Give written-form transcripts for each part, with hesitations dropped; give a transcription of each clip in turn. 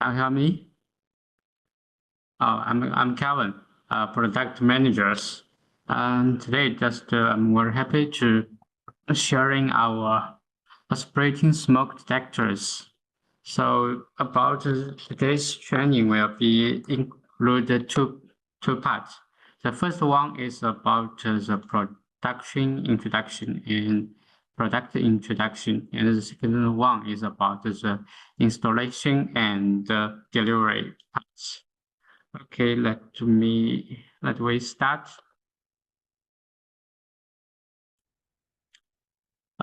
Can you hear me? I'm Calvin, product managers. And today, I'm very happy to sharing our aspirating smoke detectors. So about today's training will be include two parts. The first one is about the production introduction and product introduction, and the second one is about the installation and delivery parts. Okay, let we start.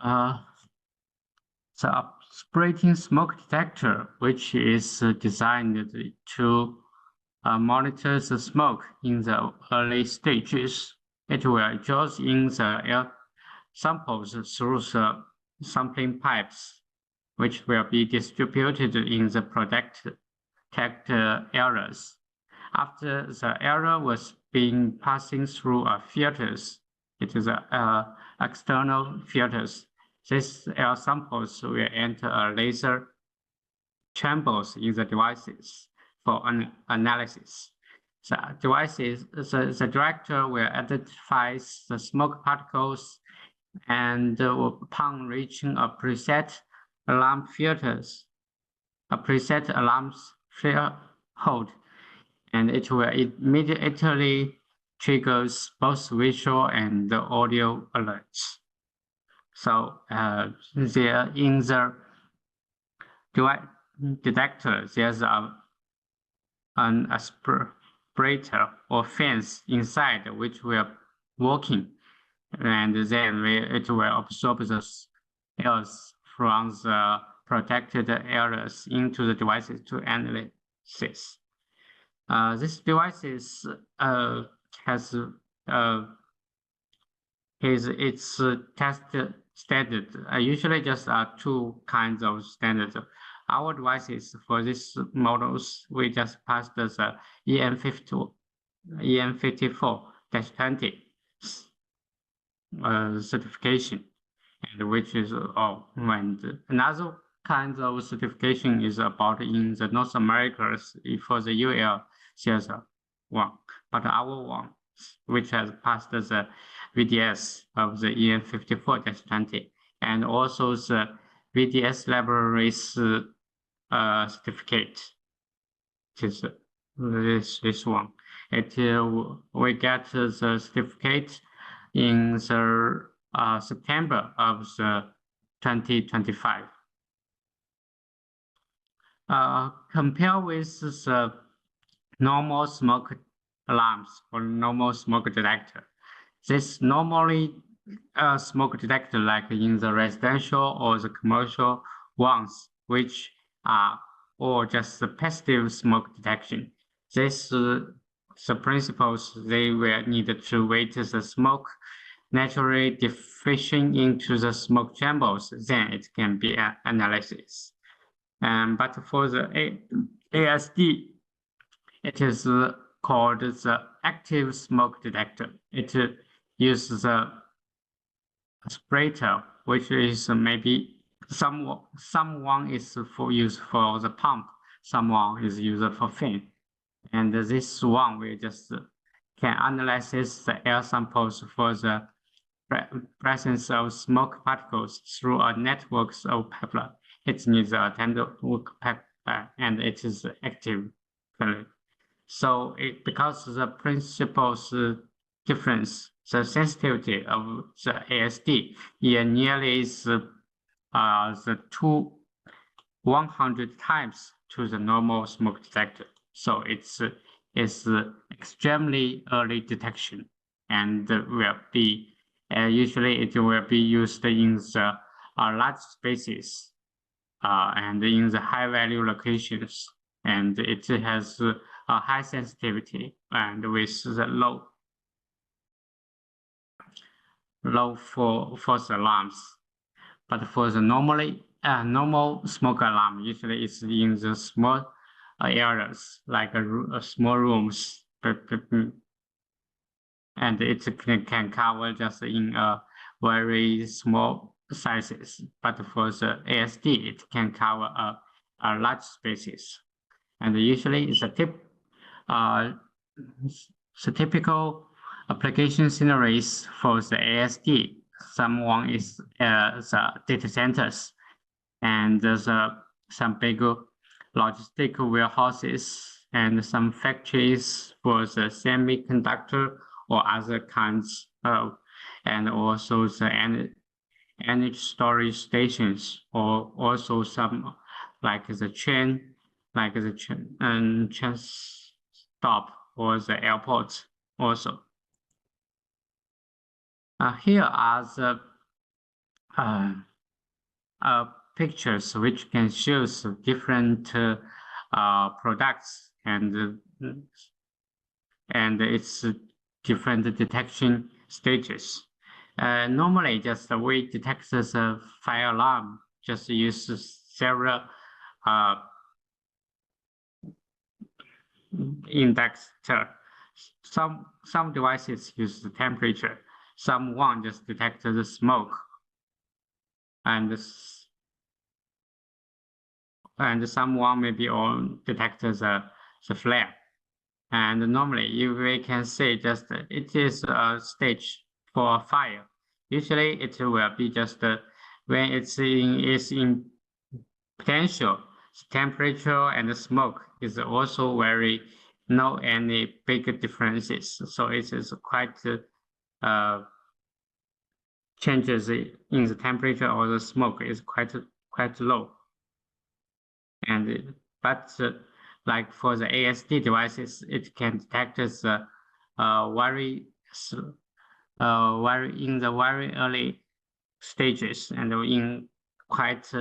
Uh, the aspirating smoke detector, which is designed to monitor the smoke in the early stages. It will draw in the air samples through the sampling pipes, which will be distributed in the product areas. After the error was being passing through filters, it is external filters. These air samples will enter a laser chambers in the devices for analysis. The director will identify the smoke particles and upon reaching a preset alarm threshold, and it will immediately triggers both visual and audio alerts. So there in the detector, there's an aspirator or fence inside which will working, and then it will absorb the airs from the protected areas into the devices to analysis. This device has its test standard. Usually just two kinds of standards. Our devices for these models, we just passed the EM54-20 certification, and which is and another kind of certification is about in the North America for the UL series one, but our one, which has passed the VDS of the EM54-20 and also the VDS libraries certificate. This one. We get the certificate in the September of the 2025. Compare with the normal smoke alarms or normal smoke detector. This normally smoke detector like in the residential or the commercial ones, which are or just the passive smoke detection. This the principles they will need to wait the smoke naturally diffusion into the smoke chambers, then it can be an analysis. But for the ASD, it is called the active smoke detector. It uses the aspirator, which is maybe someone is for use for the pump, someone is used for fan, and this one we just can analyze the air samples for the presence of smoke particles through a network of pipeline. It needs a network pipeline and it is active. So because the principles difference, the sensitivity of the ASD nearly is the 100 times to the normal smoke detector. So it's extremely early detection, and will be usually it will be used in the large spaces and in the high value locations, and it has a high sensitivity and with the low false alarms. But for the normal smoke alarm, usually it's in the small areas like small rooms, and it can cover just in a very small sizes. But for the ASD, it can cover a large spaces. and usually it's a typical application scenarios for the ASD. Someone is the data centers, and there's some big logistic warehouses and some factories for the semiconductor or other kinds of, and also the energy storage stations, or also some like the train, train stop or the airport also. Here are the pictures which can show different products and its different detection stages. Normally, just we detect the fire alarm, just use several indexer. Some devices use the temperature. Some one just detect the smoke, and someone maybe on detect the flare. And normally, we can say just it is a stage for a fire. Usually, it will be just when is in potential, temperature and the smoke is also very no any big differences. So it is quite changes in the temperature or the smoke is quite low. And but like for the ASD devices, it can detect the very in the very early stages and in quite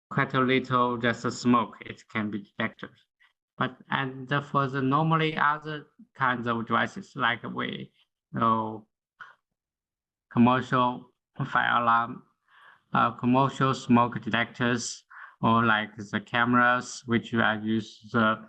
quite a little just a smoke it can be detected. But and for the normally other kinds of devices like we know commercial fire alarm, commercial smoke detectors, or like the cameras which are used the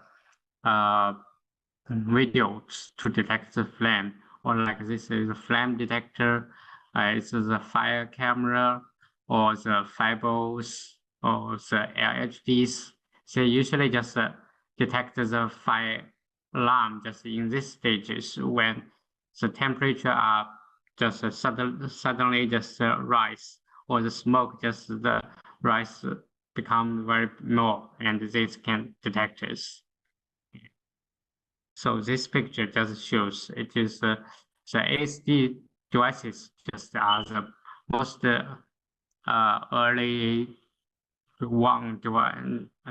videos to detect the flame, or like this is a flame detector, it's the fire camera, or the fibers, or the LHDs. They usually just detect the fire alarm just in these stages when the temperature are just suddenly just rise, or the smoke just the rise become very more, and this can detect us. So this picture just shows it is the ASD devices just are the most early one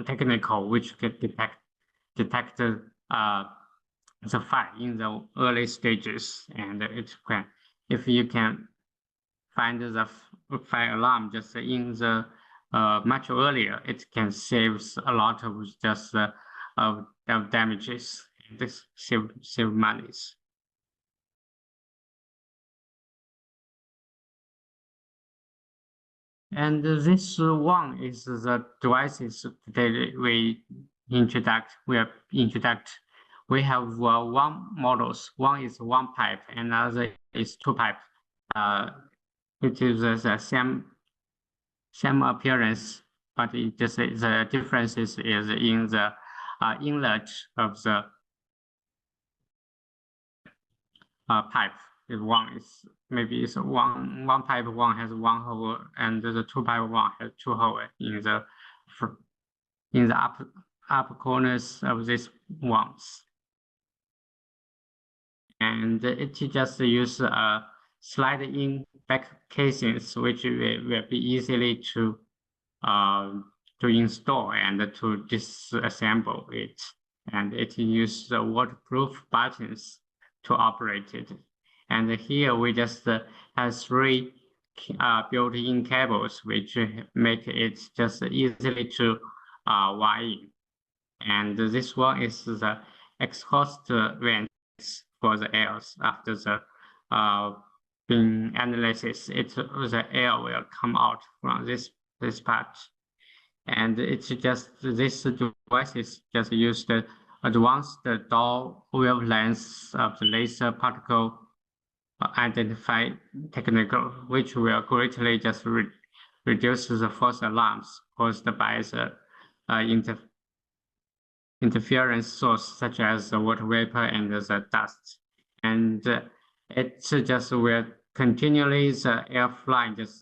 technical which can detect the fire in the early stages, and it can, if you can find the fire alarm just in the much earlier, it can save a lot of just of damages. This save monies. And this one is the devices that we introduct. We have one models. One is one pipe, another is two pipe. It is the same appearance, but it just the differences is in the inlet of the pipe. If one is maybe it's one pipe, one has one hole, and the two pipe one has two holes in the upper corners of these ones. And it just use slide in back casings, which will be easily to install and to disassemble it. And it uses the waterproof buttons to operate it. And here we just have three built-in cables, which make it just easily to wire in. And this one is the exhaust vents for the airs. After the being analysis, the air will come out from this part. And it's just this device is just used advanced door wavelengths of the laser particle identify technique, which will greatly just reduce the false alarms caused by the interference source, such as the water vapor and the dust. And it's just will continually the air flying just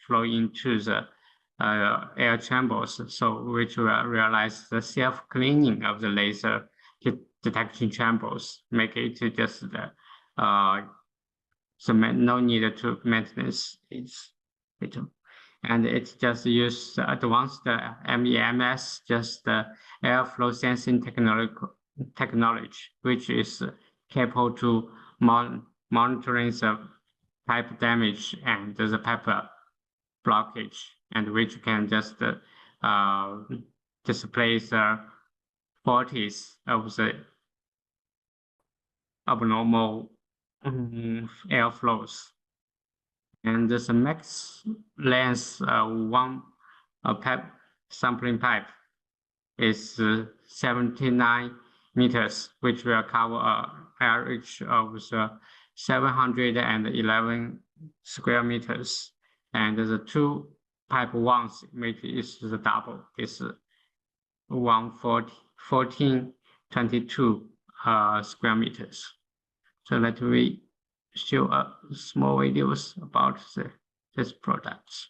flow into the air chambers, so which will realize the self-cleaning of the laser detection chambers, make it just so no need to maintenance it. And it just use advanced MEMS, just airflow sensing technology, which is capable to monitoring the pipe damage and the pipe blockage, and which can just display the faulties of the abnormal airflows. And the max length one pipe sampling pipe is 79 meters, which will cover an average of 711 square meters. And the two pipe ones, which is the double, is 1422 square meters. So let me show small videos about this products.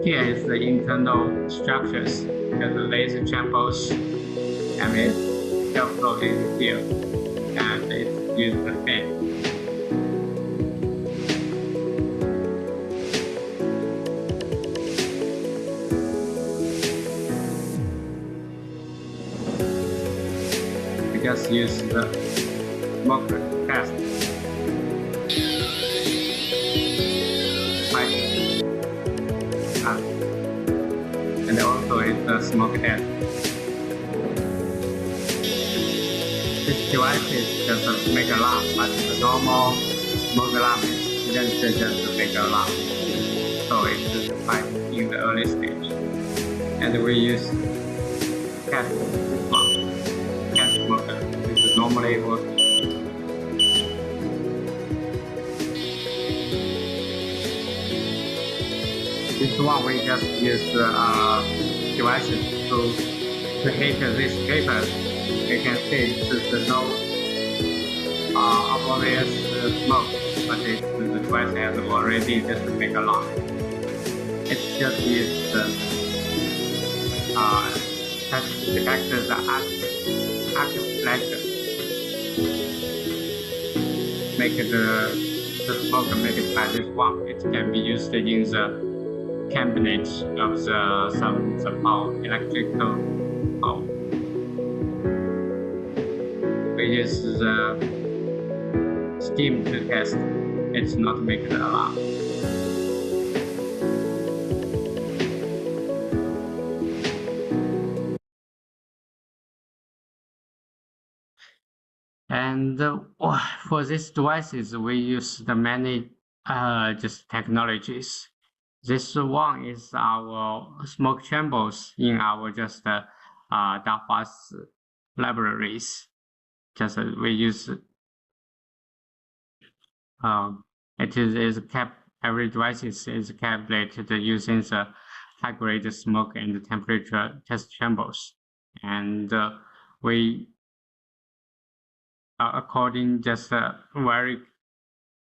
Here is the internal structures, the laser chambers, and its airflow is here, and it's used the fan. We just use the smoke test. And also it's a smoke test. This device is just make alarm, but the normal smoke alarm didn't just make alarm. So it's quite in the early stage. And we use cat smoker, which is normally working. This one we just use devices to heat this paper. You can see there's no obvious smoke, but the device has already just make alarm. It's just use the detector the active flash, make the smoke make it by this one. It can be used in the cabinet of some power, electrical power. We use the steam to test. It's not making an alarm. And for these devices, we use the many just technologies. This one is our smoke chambers in our just DAFAS libraries. Just we use it is kept, every device is calculated using the high-grade smoke and temperature test chambers, and we according just very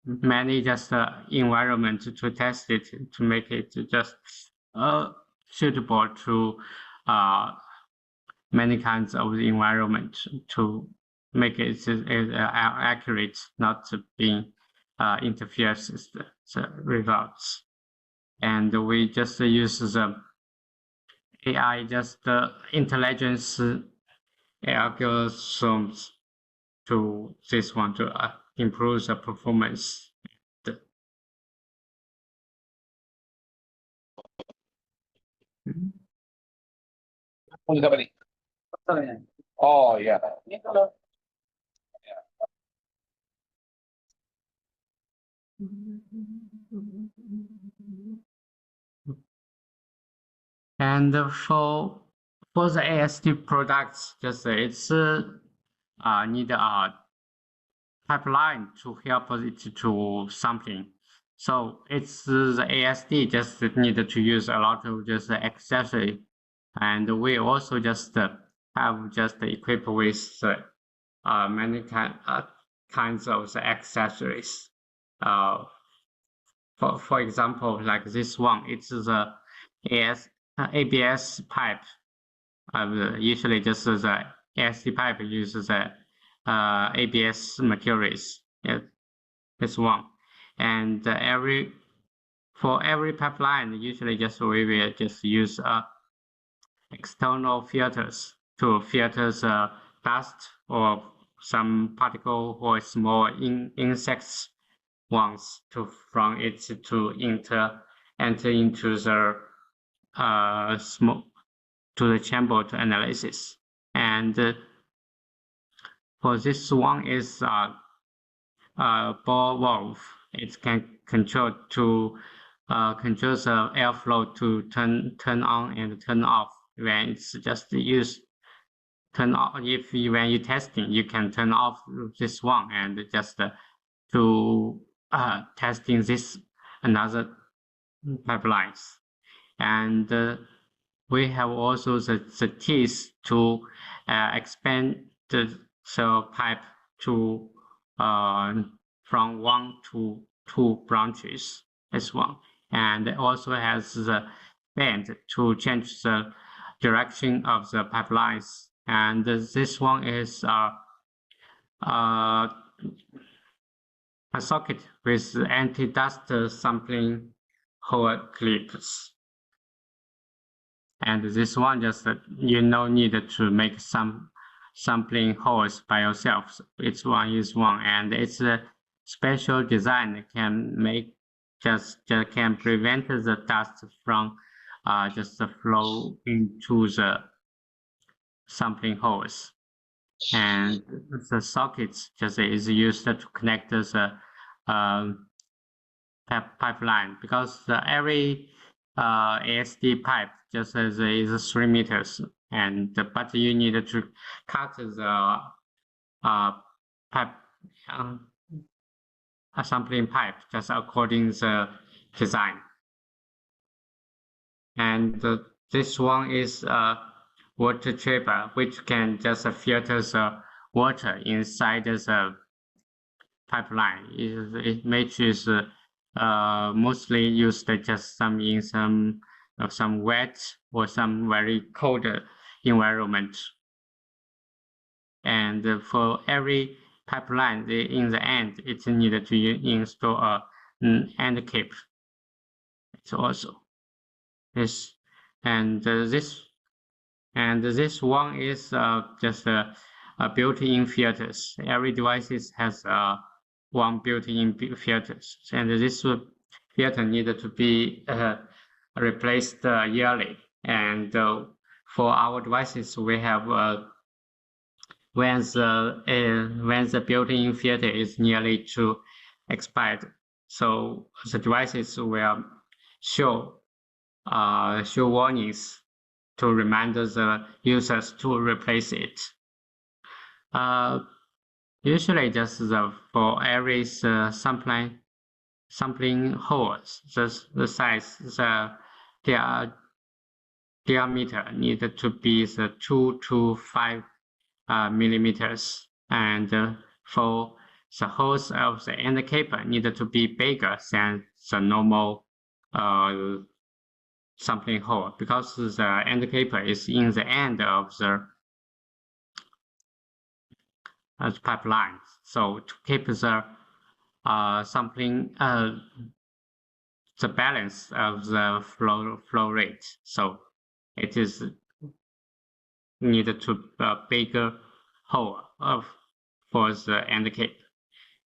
many just environment to test it, to make it just suitable to many kinds of environment, to make it accurate, not being interferes with the results. And we just use the AI, just intelligence algorithms to this one to improve the performance. Oh, yeah. And for the ASD products, just it's need a pipeline to help it to sampling. So it's the ASD just need to use a lot of just accessory, and we also just have just equipped with many kinds of accessories. For example, like this one, it's the ABS pipe. Usually just the ASD pipe uses the ABS materials. Yeah, this one, and for every pipeline, usually just we will just use external filters to filter the dust or some particle or small insects ones from it to enter into the smoke to the chamber to analysis. And for this one is ball valve. It can control control the airflow to turn on and turn off when it's just used. Turn off if when you're testing, you can turn off this one and just to testing this another pipelines. And we have also the teeth to expand the pipe to from one to two branches as well, and it also has the bend to change the direction of the pipelines. And this one is a socket with anti-dust sampling hole clips. And this one just you no need to make some sampling holes by yourself. It's one is one, and it's a special design that can make just can prevent the dust from just flow into the sampling holes. And the sockets just is used to connect the pipeline, because every ASD pipe just is 3 meters, and but you need to cut the pipe sampling pipe just according the design. And this one is water trapper, which can just filter the water inside the pipeline. It matches mostly used just in some wet or some very cold environment. And for every pipeline, in the end, it's needed to install an end cap. It's also this, and this one is just a built-in filters. Every device has one built-in filters, and this filter needed to be replaced yearly. And for our devices, we have when the built-in filter is nearly to expired, so the devices will show warnings to remind the users to replace it. Usually just for every sampling holes, the size, the diameter needed to be 2 to 5 millimeters, and for the holes of the end cap needed to be bigger than the normal sampling hole, because the end cap is in the end of the pipeline. So to keep the sampling the balance of the flow rate, so it is needed to bigger hole for the end cap.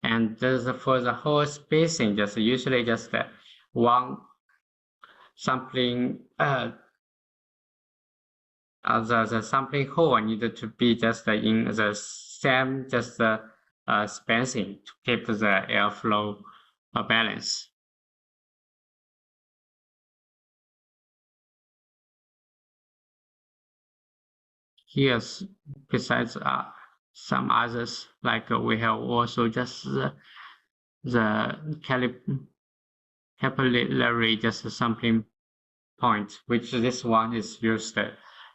And for the hole spacing, just usually just one sampling the sampling hole needed to be just in the same just spacing to keep the airflow balance. Here's besides some others, like we have also just the capillary just sampling point, which this one is used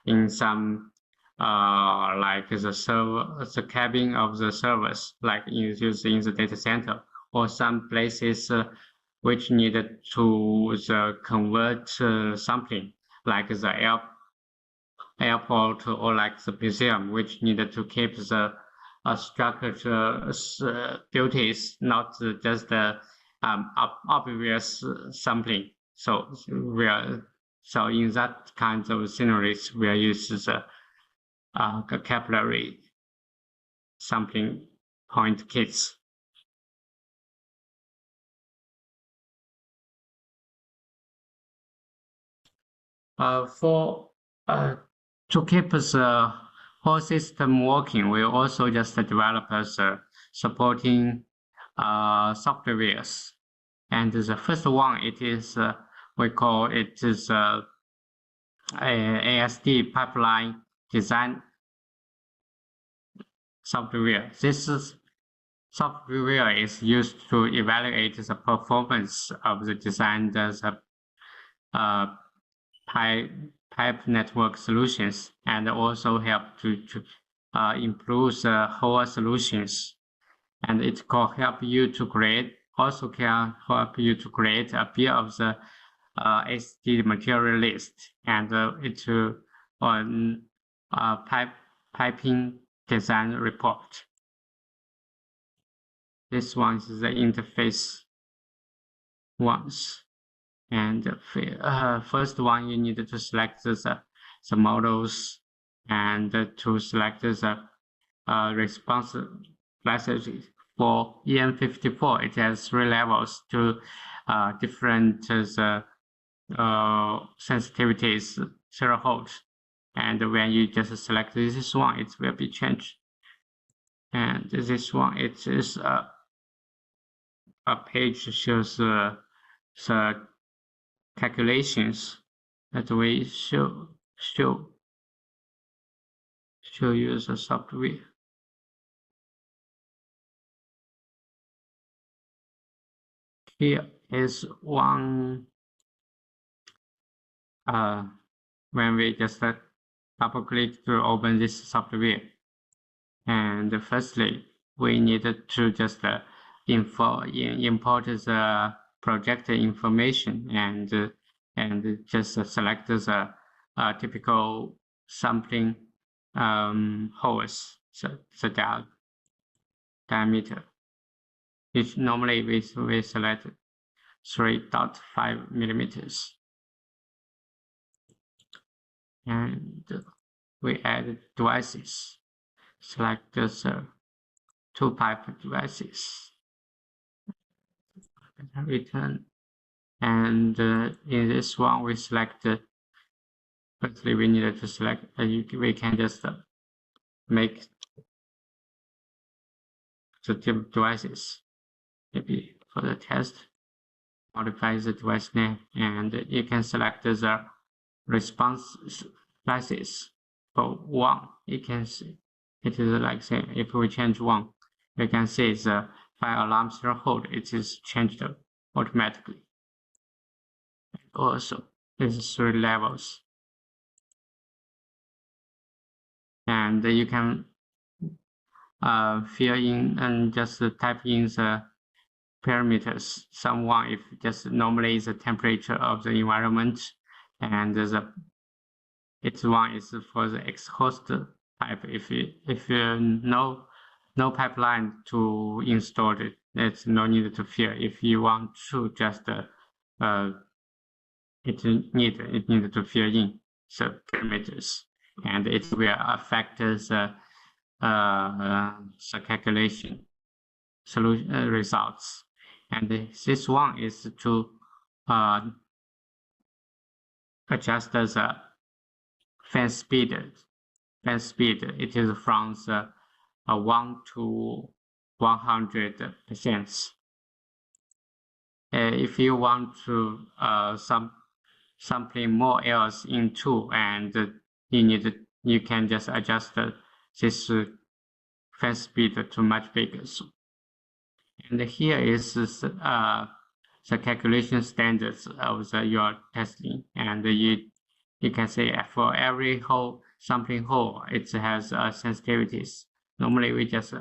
in some like the cabin of the servers, like used in the data center, or some places which needed to convert something, like the airport or like the museum, which needed to keep the structural duties, not just obvious sampling. So in that kind of scenarios, we use the capillary sampling point kits. For to keep the whole system working, we also just develop supporting softwares. And the first one, it is we call it is a ASD pipeline design software. This software is used to evaluate the performance of the designed pipe network solutions, and also help to improve the whole solutions. And it can help you to create a bit of the SD material list, and it on piping design report. This one is the interface ones. And first one, you need to select the models, and to select the response messages. For EM54, it has 3 levels to different sensitivities thresholds. And when you just select this one, it will be changed. And this one, it is a page shows the calculations that we show you the software. Here is one when we just double click to open this software. And firstly, we needed to just import the project information, and just select the typical sampling holes, the diameter. Which normally we select 3.5 millimeters. And we add devices. Select the 2 pipe devices. Return. And in this one, we select. Firstly, we needed to select. We can just make the devices. Maybe for the test, modify the device name, and you can select the response slices. For 1, you can see it is like say if we change 1, you can see the fire alarm threshold, it is changed automatically. Also, there's 3 levels, and you can fill in and just type in the parameters. Someone, if just normally the temperature of the environment, and its one is for the exhaust pipe. If you no pipeline to install it, there's no need to fill. If you want to just it need to fill in the parameters, and it will affect the calculation solution results. And this one is to adjust the fan speed. It is from 1 to 100%. If you want to sampling more else into, and you need you can just adjust this fan speed to much bigger. And here is the calculation standards of your testing, and you can say for every sampling hole it has sensitivities. Normally we just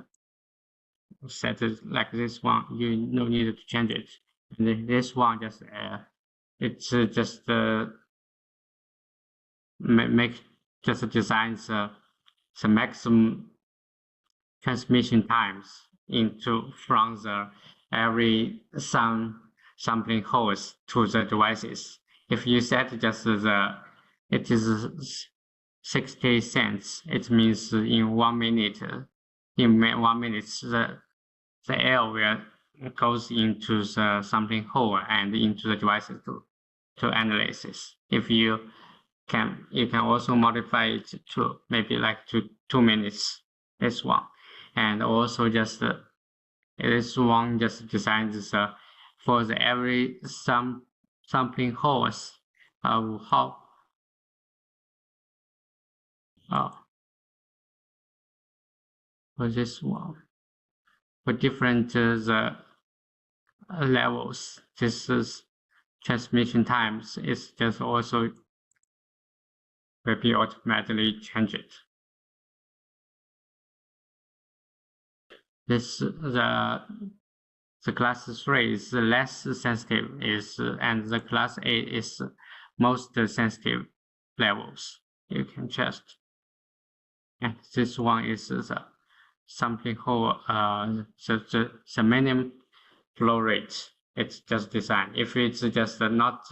set it like this one. You no need to change it. And this one just it's just make just designs the maximum transmission times from the every sampling holes to the devices. If you set just it is 60 cents, it means in 1 minute, the air will goes into the sampling hole and into the devices to analysis. If you can also modify it to maybe like to 2 minutes, this one. And also just this one just designs for the every sampling holes of how for this one for different the levels. This is transmission times is just also will be automatically changed. This the class 3 is less sensitive, and the class 8 is most sensitive levels. You can just, and this one is the sampling hole, the minimum flow rate. It's just designed. If it's just not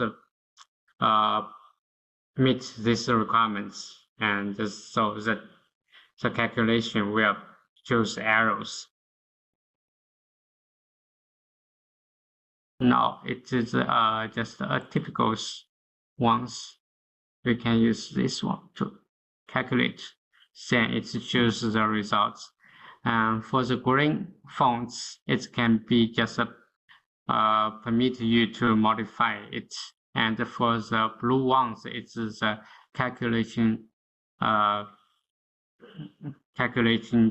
meet these requirements, and so the calculation will choose errors. Now it is just a typical ones. We can use this one to calculate. Then it chooses the results. And for the green fonts, it can be just permit you to modify it. And for the blue ones, it's the calculation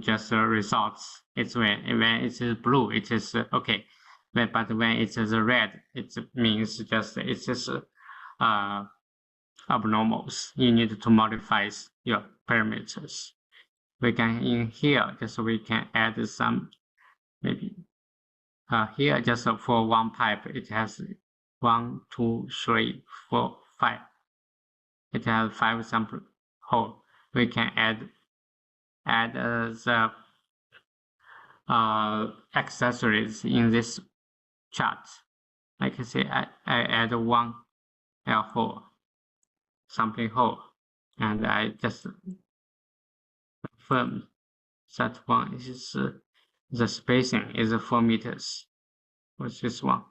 just results. It's when it is blue, it is okay. But when it is red, it means just it's just abnormals. You need to modify your parameters. We can in here just we can add some maybe here just for one pipe it has 1, 2, 3, 4, 5. It has 5 sample hole. We can add the accessories in this chart. Like I say, I add 1 air hole, sampling hole, and I just confirm that one is the spacing is 4 meters for this one,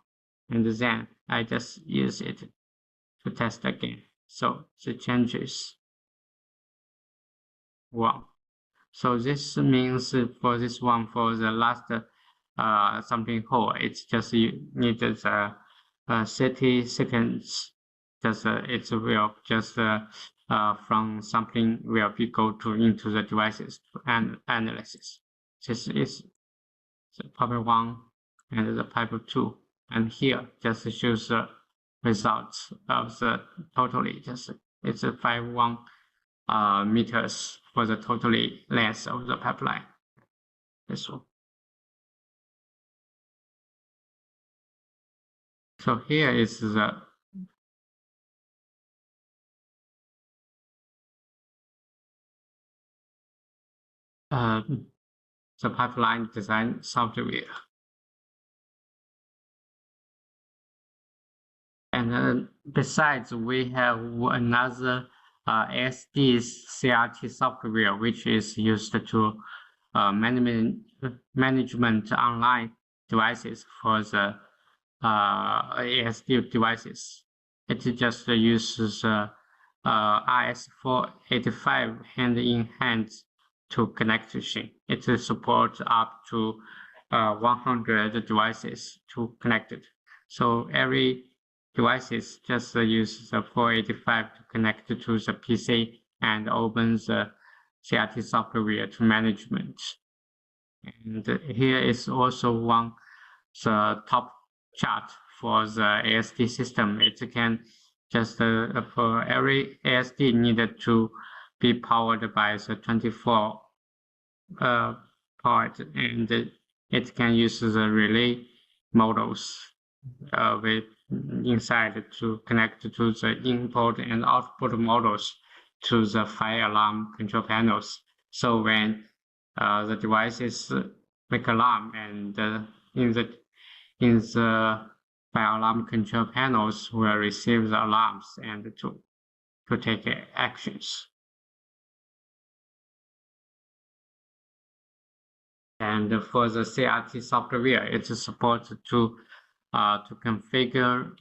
and then I just use it to test again. So the changes 1. So this means for this one, for the last sampling hole, it's just you need the 30 seconds. Just it will just from sampling will be go to into the devices and analysis. This is the pipe 1 and the pipe 2, and here just shows the results of the totally just it's 51 meters for the totally length of the pipeline. This one. So here is the pipeline design software. And besides, we have another SD CRT software, which is used to management online devices for the ASD devices. It just uses RS485 hand-in-hand to connection. It supports up to 100 devices to connect it. So every devices just use the 485 to connect to the PC and opens the CRT software to management. And here is also one the top chart for the ASD system. It can just for every ASD needed to be powered by the 24 port, and it can use the relay models with inside to connect to the input and output models to the fire alarm control panels. So when the devices make alarm and in the fire alarm control panels will receive the alarms and to take actions. And for the CRT software, it supports to configure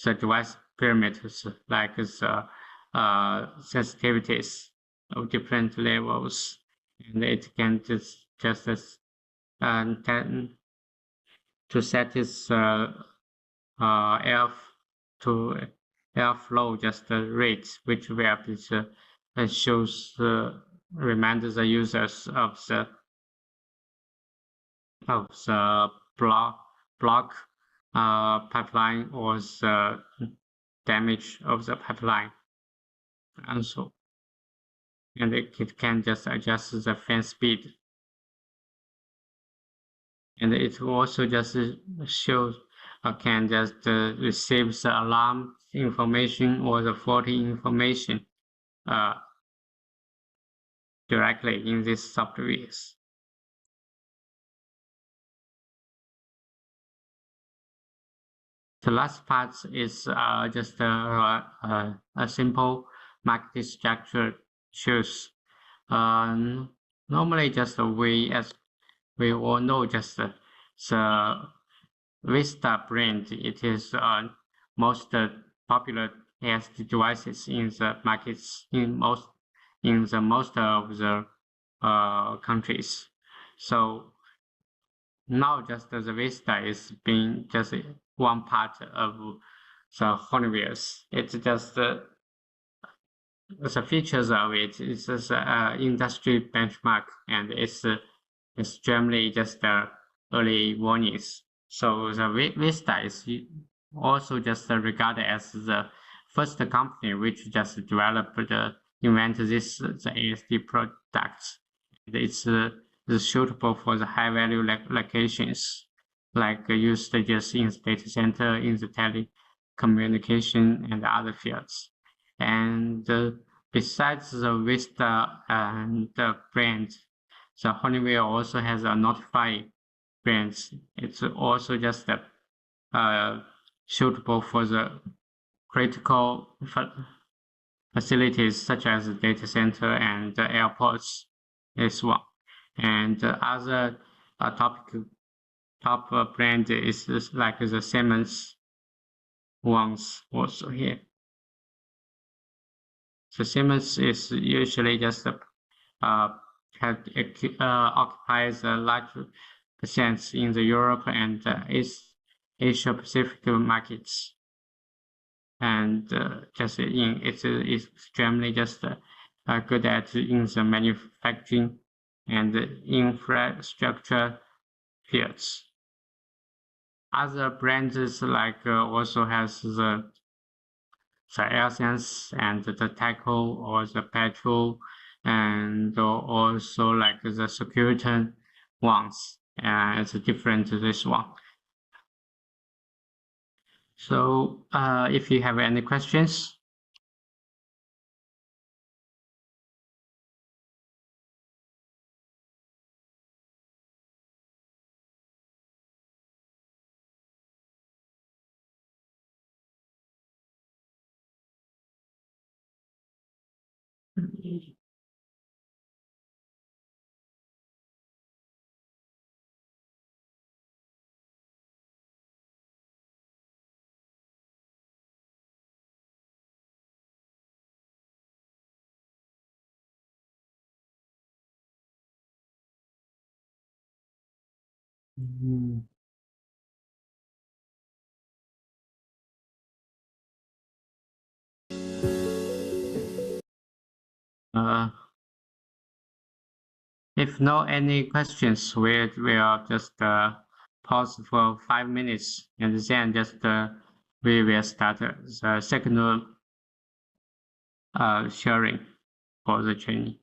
the device parameters like the sensitivities of different levels, and it can just to set its air to airflow just the rate, which will be shows remind the users of the block pipeline or the damage of the pipeline. Also, and it can just adjust the fan speed. And it also just shows can just receive the alarm information or the faulty information directly in these softwares. The last part is just a simple market structure choose. Normally, just as we all know, just the Vista brand. It is most popular ASD devices in the markets in most of the countries. So now just the Vista is being just one part of the Honeywell's. It's just the features of it is just industry benchmark, and it's extremely just early warnings. So the Vista is also just regarded as the first company which just developed invented this the ASD products. It's suitable for the high value locations like used just in data center, in the telecommunication and other fields. And besides the Vista and the brand, the Honeywell also has a notified brands. It's also just suitable for the critical facilities such as data center and airports as well. And other top brand is like the Siemens ones also here. So Siemens is usually just occupies a large percent in the Europe and Asia Pacific markets, and just in it's extremely just good at in the manufacturing and infrastructure fields. Other brands like also has the AirSense and the Tackle or the Petrol, and also like the security ones. It's different to this one. So if you have any questions. Mm. If no any questions, we'll just pause for 5 minutes and then just we will start the second sharing for the training.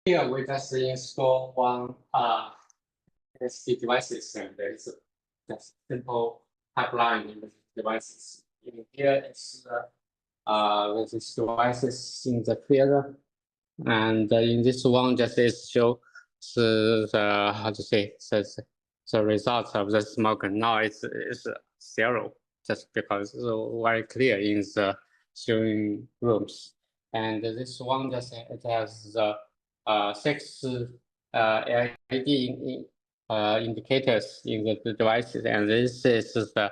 Here we just install one SD devices, and there's just simple pipeline in the devices. In here it's this devices in the field, and in this one just is show the how to say the results of the smoke. Now it's 0, just because it's very clear in the showing rooms. And this one just it has the 6 LED indicators in the devices, and this is the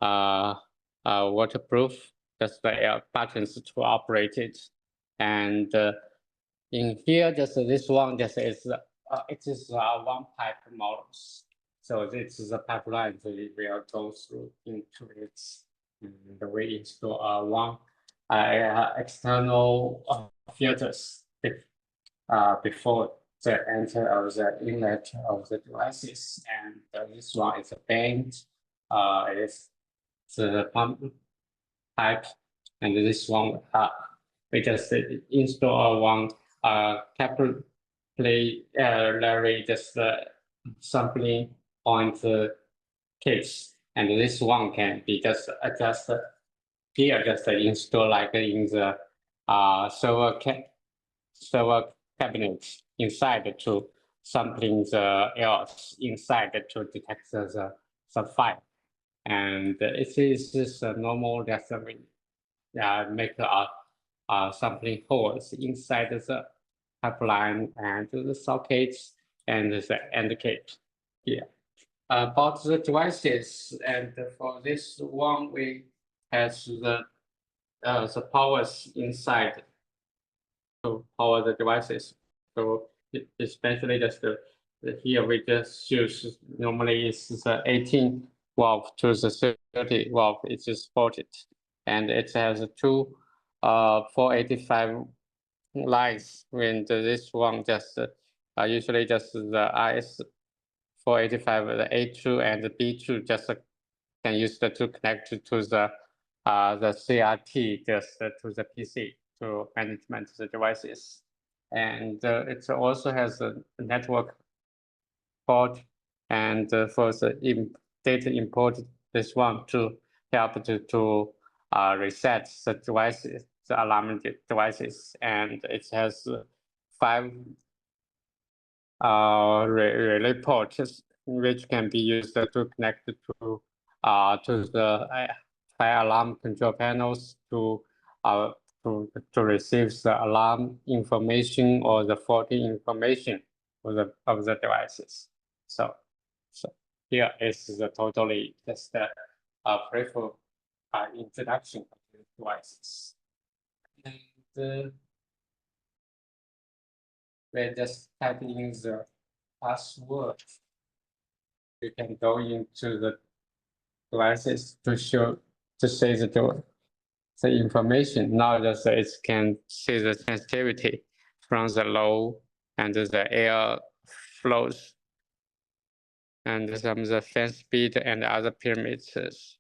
waterproof, just the buttons to operate it. And in here, just this one, just is it is one pipe models. So this is a pipeline that we will go through into it. And we install one external filters before the enter of the inlet of the devices. And this one is a band. It's the pump pipe, and this one we just install one capillary just sampling point case, and this one can be just adjusted here, just install like in the server cabinet inside to sampling the errors inside to detect the file. And it is just a normal that we make sampling holes inside the pipeline and the sockets and the end cap. Yeah. About the devices, and for this one, we have the powers inside to power the devices. So especially just here we just choose normally it's the 18 valve to the 30 valve. It is supported, and it has two 485 lines. When this one just usually just the IS 485, the A2 and the B2 just can use to connect to the CRT just to the PC to management the devices. And it also has a network port, and for the data import, this one to help to reset the devices, the alarm devices, and it has 5 relay ports which can be used to connect to the fire alarm control panels to receive the alarm information or the faulty information of the devices. So here is the totally just brief introduction of the devices. And we just type in the password. You can go into the devices to see the information. Now that it can see the sensitivity from the low and the air flows and some of the fan speed and other parameters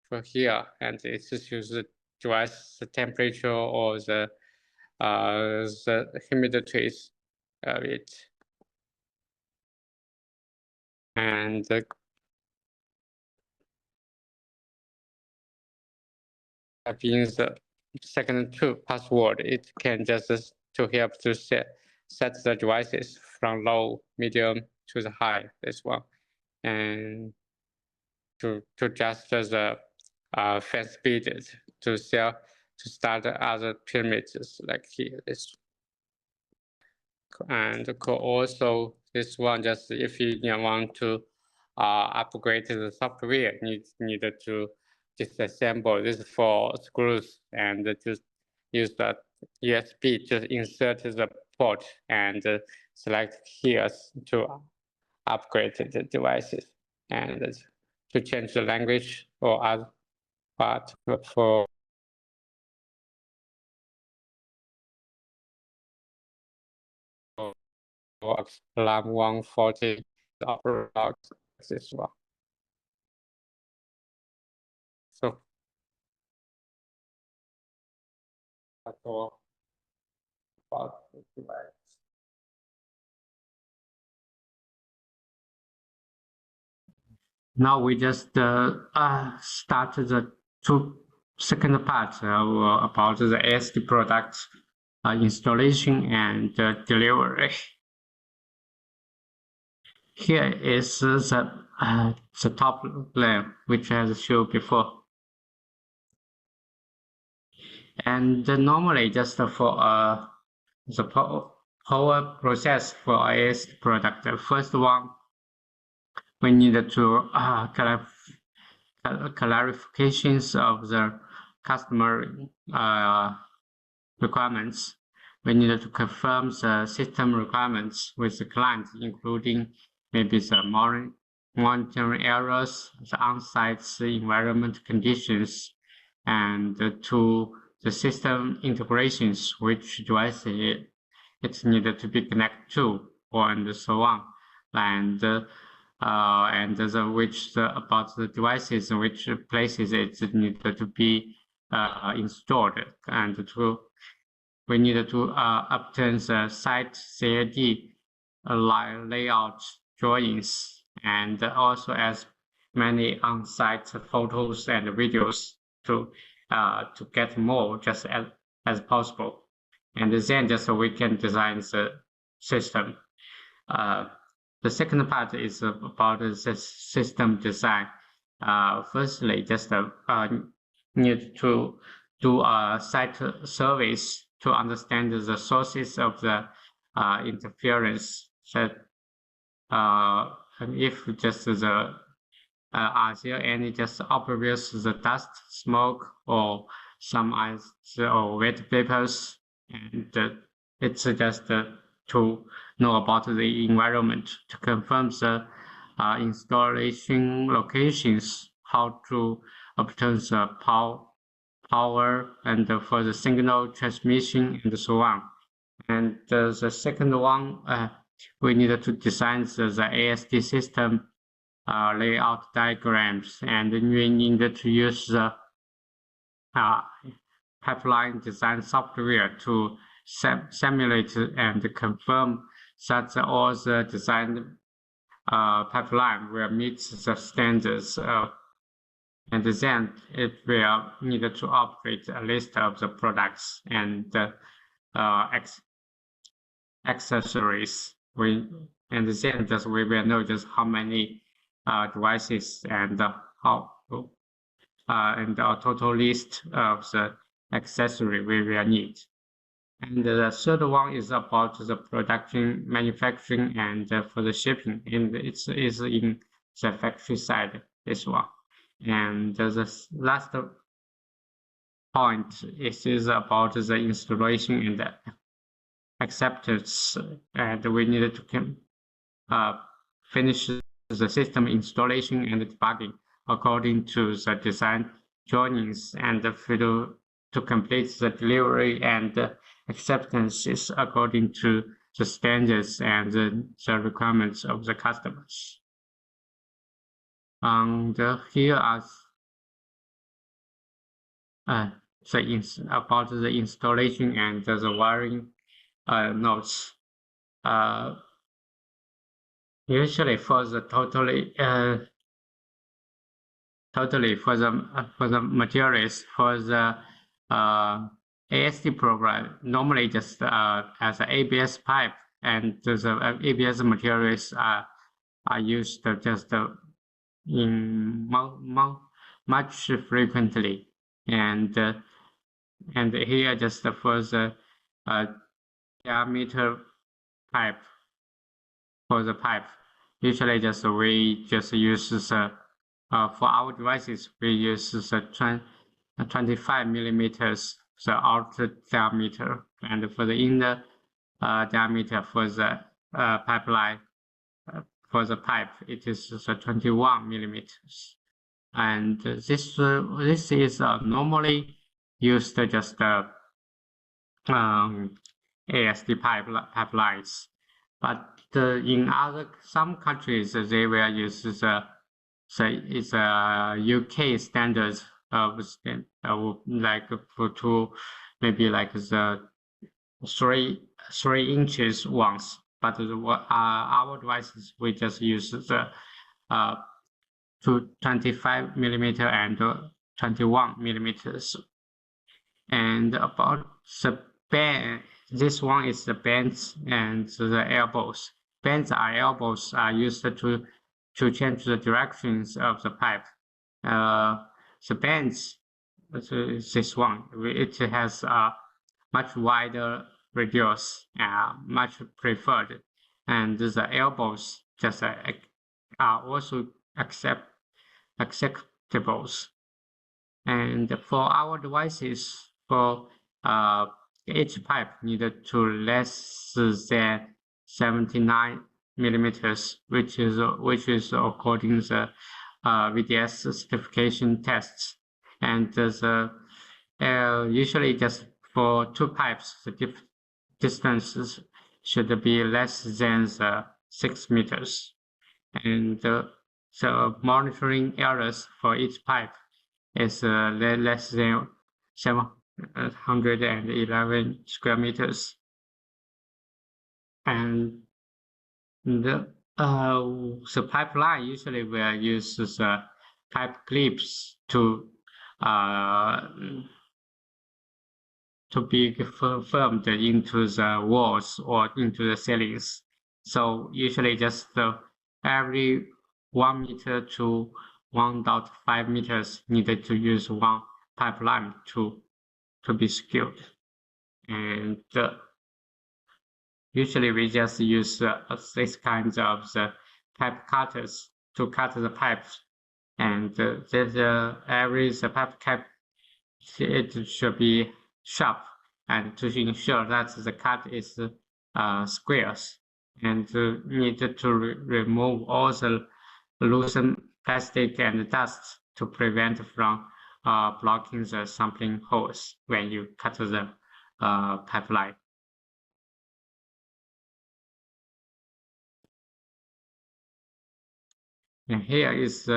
for here. And it just use the device, the temperature or the humidity of it. And being the second two password, it can just to help to set the devices from low, medium to the high, this one, and to adjust the fan speed to start other parameters like here, this. And also this one, just if you want to upgrade the software, needed to disassemble this 4 screws and just use the USB to insert the port and select here to upgrade the devices and to change the language or other part for alarm 140 operate this one. So that's all about the device. Now we just start the second part about the ASD product installation and delivery. Here is the top layer, which I showed before. And normally just for the power process for ASD product, the first one we need to clarifications of the customer requirements. We need to confirm the system requirements with the client, including maybe the monitoring errors, the on-site environment conditions, and to the system integrations, which device it's needed to be connected to, and so on, and about the devices, which places it's needed to be installed, and we need to obtain the site CAD layout drawings, and also as many on-site photos and videos to get more just as possible, and then just we can design the system. The second part is about the system design. Firstly, just need to do a site surveys to understand the sources of the interference. That if just the are there any just obvious the dust, smoke, or some ice or wet vapors, and it's just to know about the environment, to confirm the installation locations, how to obtain the power and for the signal transmission and so on. And the second one, we need to design the ASD system layout diagrams, and we need to use the pipeline design software to simulate and confirm that all the design pipeline will meet the standards. And then it will need to operate a list of the products and accessories. And then just we will know just how many devices and how and a total list of the accessory we will need. And the third one is about the production, manufacturing, and for the shipping. And it is in the factory side, this one. And the last point is about the installation and the acceptance. And we need to finish the system installation and debugging according to the design drawings, and to complete the delivery and acceptances according to the standards and the requirements of the customers. And here are about the installation and the wiring notes. Usually for the totally for the materials for the ASD program, normally just as an ABS pipe, and the ABS materials are used just in much frequently, and here just for the diameter pipe, for the pipe, usually just we just use the for our devices we use the 25 millimeters the outer diameter, and for the inner diameter for the pipeline for the pipe it is 21 millimeters, and this is normally used just ASD pipelines, but in some countries they will use the it's a UK standard of like to maybe like the 3 inches ones, but our devices we just use the 25 millimeter and 21 millimeters. And about the band, this one is the bands and the elbows. Bands or elbows are used to change the directions of the pipe. The bands, this one, it has a much wider radius, much preferred, and the elbows just are also acceptable tables. And for our devices, for each pipe needed to less than 79 millimeters, which is according to the VDS certification tests. And usually just for two pipes, the distances should be less than 6 meters. And the monitoring errors for each pipe is less than 711 square meters. And the pipeline usually will use pipe clips to be firmed into the walls or into the ceilings. So usually just every 1 meter to 1.5 meters needed to use one pipeline to be secured. And usually we just use this kinds of the pipe cutters to cut the pipes. And every pipe cap, it should be sharp and to ensure that the cut is squares, and need to remove all the loosened plastic and dust to prevent from blocking the sampling holes when you cut the pipeline. And here is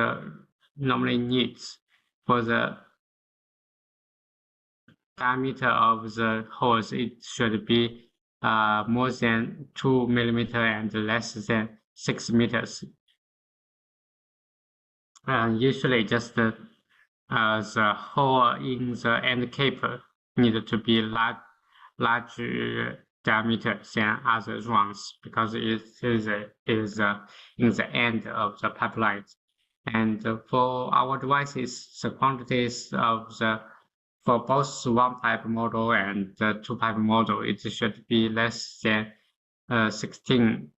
normally needs for the diameter of the holes. It should be more than 2 millimeters and less than 6 meters. Usually just the hole in the end cap need to be large diameter than other ones because it is in the end of the pipeline. And for our devices, the quantities of the for both one pipe model and the two pipe model, it should be less than 16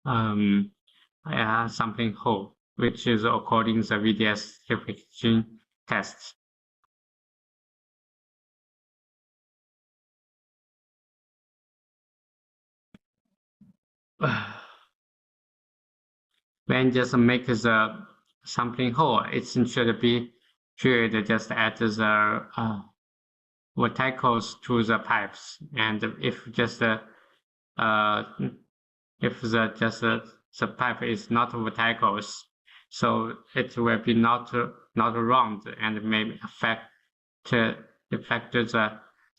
sampling hole, which is according to the VDS certification test. When just make the sampling hole, it should be drilled just at the verticals to the pipes, and if just the pipe is not verticals, so it will be not round and may affect the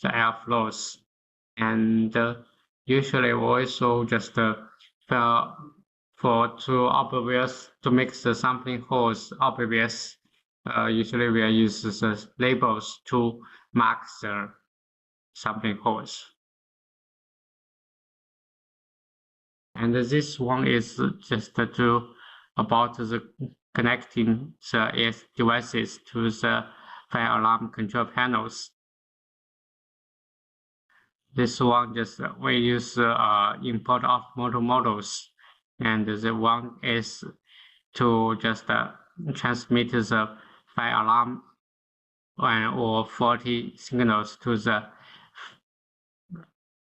airflows. And usually also just to make the sampling holes obvious, usually we use the labels to mark the sampling holes. And this one is just about the connecting the devices to the fire alarm control panels. This one just we use import of models, and the one is to just transmit the fire alarm or faulty signals to the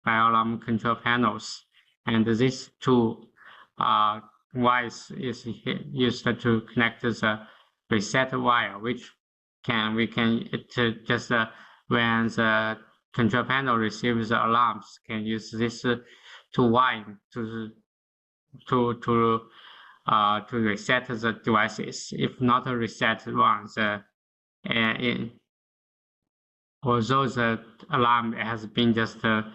fire alarm control panels. And this two wires is used to connect the reset wire, which we can just when the control panel receives the alarms, can use this two wire to reset the devices. If not reset once, although the alarm has been just been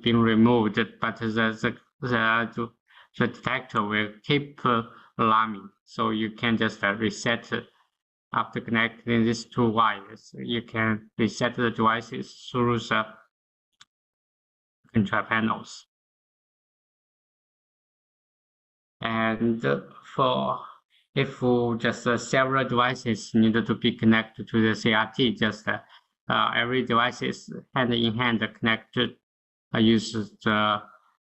removed, but the detector will keep alarming. So you can just reset after connecting these two wires. You can reset the devices through the control panels. And if just several devices needed to be connected to the CRT, just every device is hand in hand connected. I use the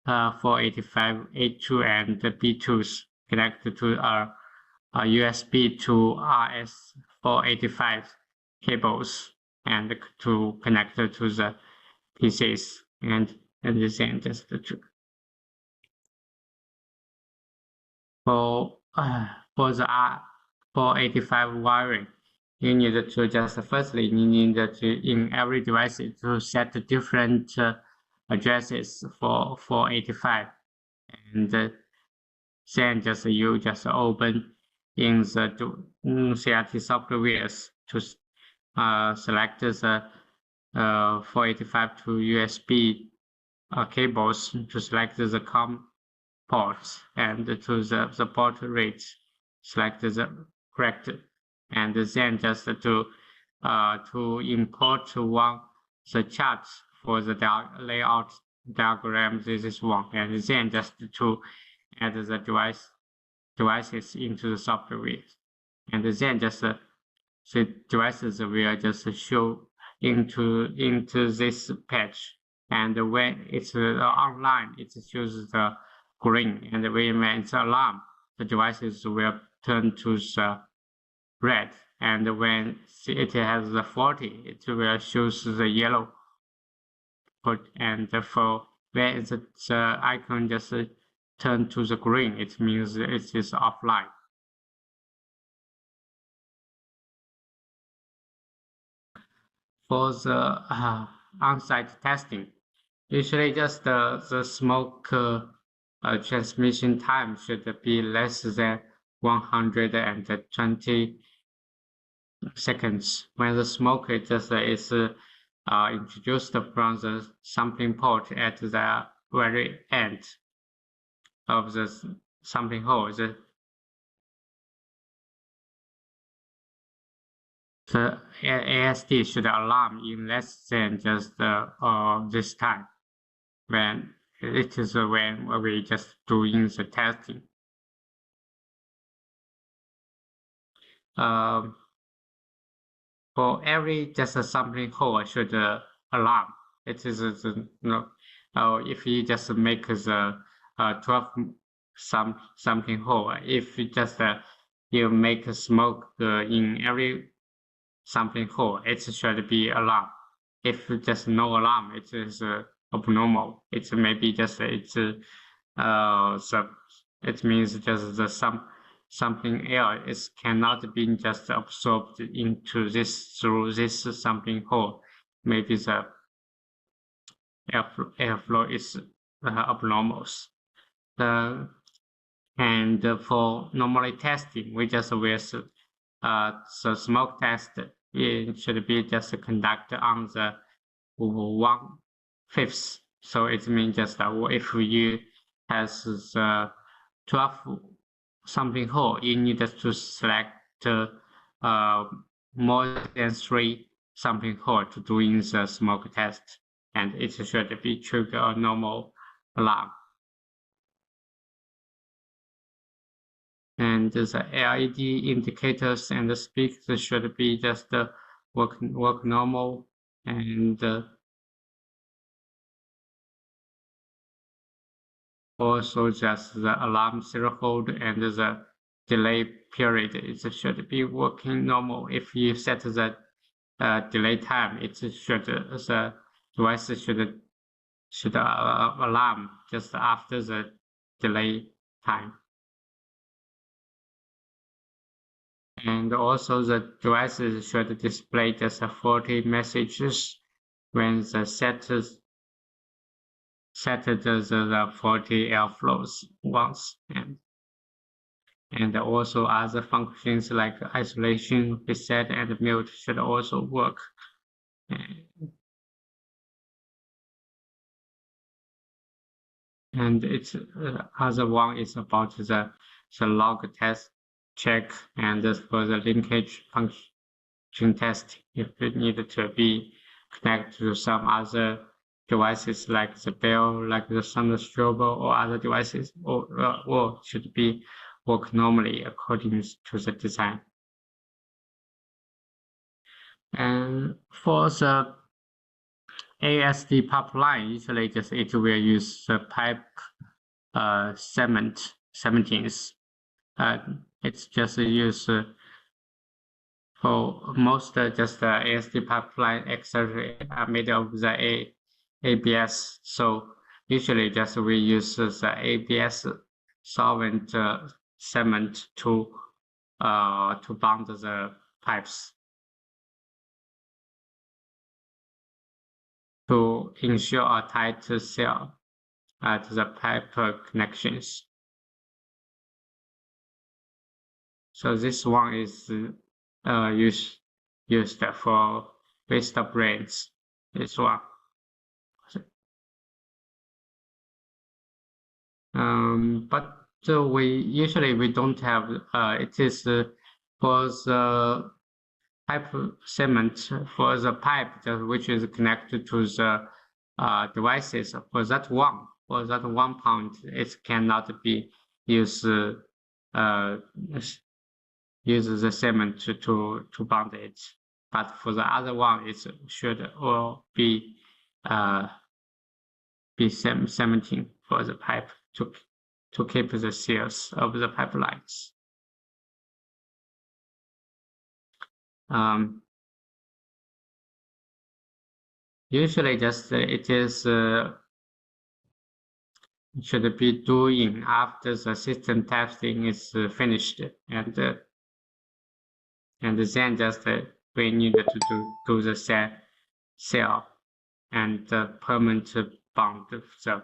485 A2 and the B2s connected to USB to RS485 cables and to connect to the PCs and then just for the R485 wiring, you need to just firstly you need to in every device to set different addresses for 485, and then just you just open in the CRT softwares to select the 485 to USB cables to select the COM ports and to the port rate, select the correct, and then just to import the chart for the layout diagram. This is one, and then just to add the devices into the software, and then just the devices will just show into this page, and when it's online, it shows the green, and when it's alarm, the devices will turn to the red, and when it has the 40, it will show the yellow. And for when the icon just turn to the green, it means it is offline. For the on-site testing, usually just the smoke transmission time should be less than 120 seconds. When the smoke just is introduced from the sampling port at the very end of the sampling hole, the ASD should alarm in less than just this time, when it is when we just doing the testing. For every just a sampling hole should alarm. It is if you just make the 12 sampling hole, if you just you make smoke in every sampling hole, it should be alarm. If just no alarm, it is abnormal. It may be just it means just the something air is cannot be just absorbed into this through this sampling hole. Maybe the airflow is abnormal. And for normally testing, we just will the smoke test. It should be just conducted on the 1/5. So it means just if you has the 12 sampling hole, you need to select more than 3 sampling hole to doing the smoke test, and it should be trigger a normal alarm. And the LED indicators and the speakers should be just work normal, and also just the alarm threshold and the delay period, it should be working normal. If you set the delay time, it should the device should alarm just after the delay time. And also the devices should display just 40 messages when the set the 40 airflows once, and also other functions like isolation, reset, and mute should also work. And it's other one is about the log test check, and for the linkage function test, if it needed to be connected to some other devices like the bell, like the thunderstrobe, or other devices, or should be work normally according to the design. And for the ASD pipeline, usually just it will use the pipe 17s. it's just used for most just ASD pipeline etc. are made of the ABS. So usually just we use the ABS solvent cement to bond the pipes to ensure a tight seal at the pipe connections. So this one is used for waste brains. This one. But we don't have it is for the pipe cement for the pipe which is connected to the devices. For that one point, it cannot be used use the cement to bond it. But for the other one, it should all be cementing for the pipe to keep the seals of the pipelines. Usually just it is should be doing after the system testing is finished, and then just we need to do the seal and permanent bond the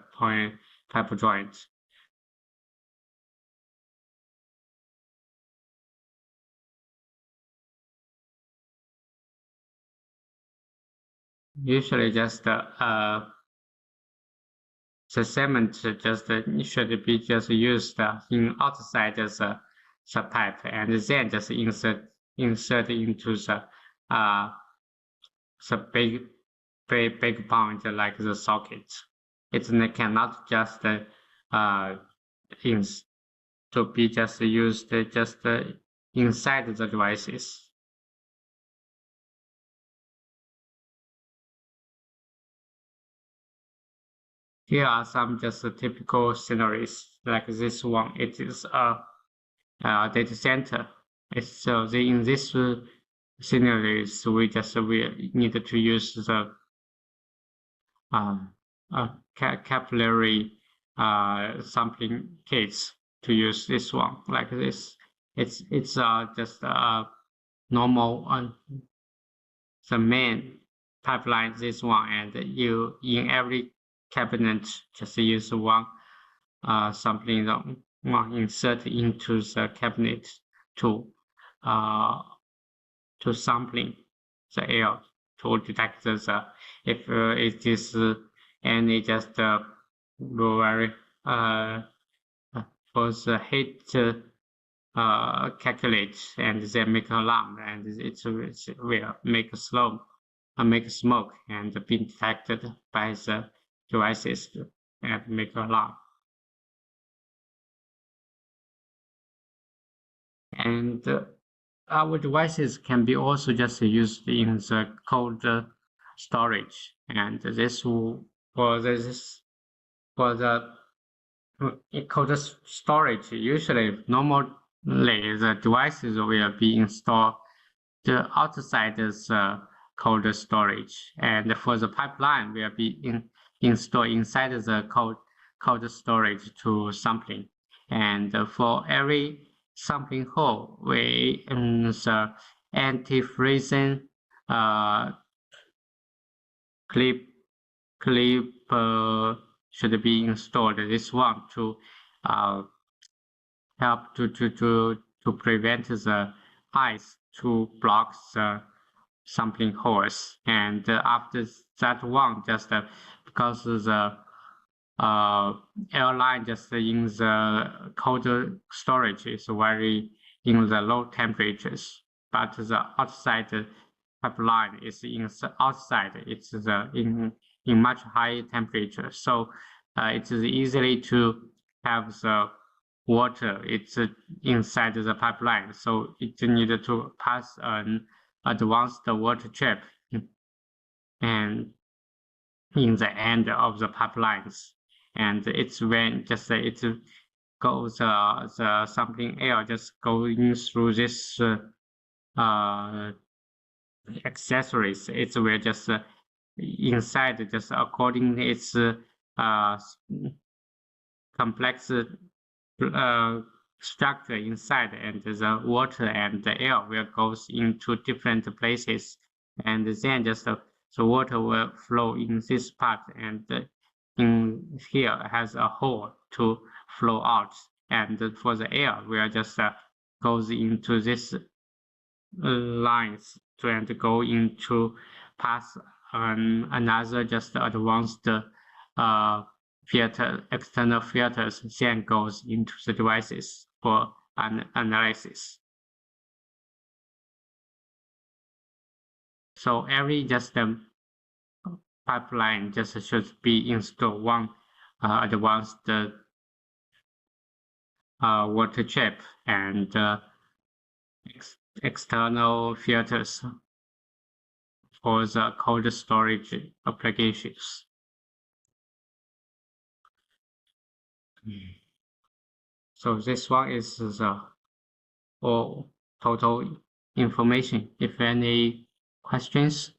pipe joint. Usually just the cement just should be just used in outside the pipe, and then just insert into the big point like the socket. It cannot just in to be just used just inside the devices. Here are some just typical scenarios like this one. It is a data center. So in this scenarios, we need to use the capillary sampling kits to use this one like this. It's just normal the main pipeline this one, and you in every cabinet just use one sampling one insert into the cabinet to sampling the air to detect the if it is any just very for the heat calculate and then make alarm, and it will make smoke and be detected by the devices and make alarm. And our devices can be also just used in the cold storage, and this will for the cold storage. Usually, normally the devices will be installed outside this cold storage, and for the pipeline will be installed inside the cold storage to sampling. And for every sampling hole, we the anti-freezing clip should be installed. This one to help to prevent the ice to block the sampling holes. And after that one, just because the airline just in the cold storage is very in the low temperatures, but the outside pipeline is in the outside. It's in much higher temperature, so it is easily to have the water. It's inside the pipeline, so it needed to pass an advanced water trap and in the end of the pipelines. And it's when just goes the something air just going through this accessories. It's will just inside just according its complex structure inside, and the water and the air will goes into different places, and then just the water will flow in this part, and in here has a hole to flow out, and for the air will just goes into this lines to and go into pass another just advanced filter, external filters, then goes into the devices for analysis. So every just pipeline just should be installed one advanced water trap and external filters for the cold storage applications. So this one is the all total information. If any questions?